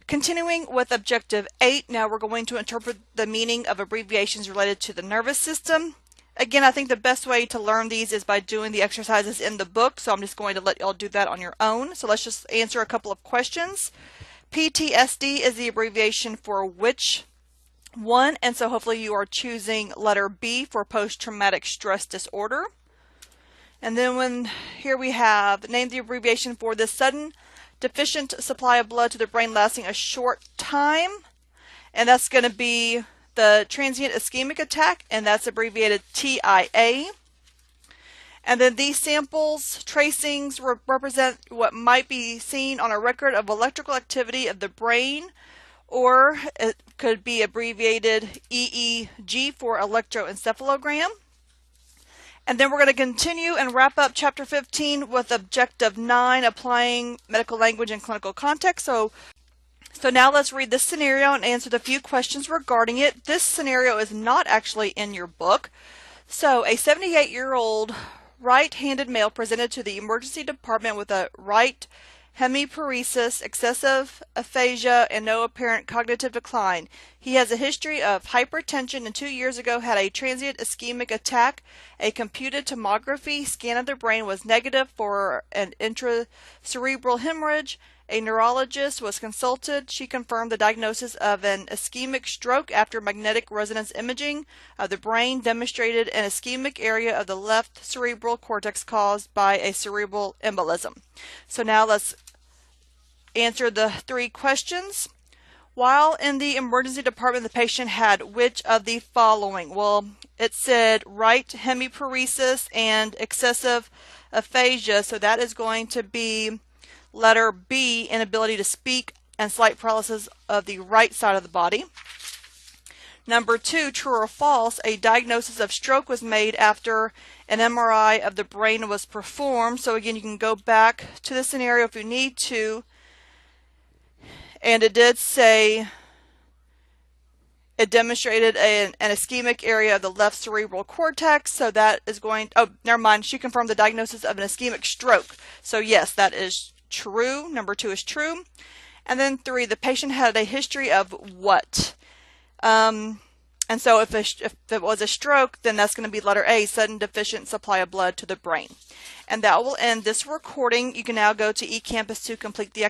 Continuing with Objective 8, now we're going to interpret the meaning of abbreviations related to the nervous system. Again, I think the best way to learn these is by doing the exercises in the book, so I'm just going to let y'all do that on your own. So let's just answer a couple of questions. PTSD is the abbreviation for which one? And so hopefully you are choosing letter B for post-traumatic stress disorder. And then here we have, name the abbreviation for the sudden deficient supply of blood to the brain lasting a short time. And that's going to be the transient ischemic attack, and that's abbreviated TIA. And then these samples, tracings, represent what might be seen on a record of electrical activity of the brain, or it could be abbreviated EEG for electroencephalogram. And then we're going to continue and wrap up Chapter 15 with Objective 9, applying medical language in clinical context. So now let's read this scenario and answer the few questions regarding it. This scenario is not actually in your book. So a 78-year-old right-handed male presented to the emergency department with a right hemiparesis, excessive aphasia, and no apparent cognitive decline. He has a history of hypertension and 2 years ago had a transient ischemic attack. A computed tomography scan of the brain was negative for an intracerebral hemorrhage. A neurologist was consulted. She confirmed the diagnosis of an ischemic stroke after magnetic resonance imaging of the brain demonstrated an ischemic area of the left cerebral cortex caused by a cerebral embolism. So now let's answer the three questions. While in the emergency department, the patient had which of the following? Well, it said right hemiparesis and excessive aphasia, so that is going to be letter B, inability to speak and slight paralysis of the right side of the body. Number 2, true or false, a diagnosis of stroke was made after an MRI of the brain was performed. So again, you can go back to the scenario if you need to. And it did say it demonstrated an ischemic area of the left cerebral cortex. So that is going, oh, never mind. She confirmed the diagnosis of an ischemic stroke. So yes, that is true. Number 2 is true. And then 3, the patient had a history of what? And so if it was a stroke, then that's going to be letter A, sudden deficient supply of blood to the brain. And that will end this recording. You can now go to eCampus to complete the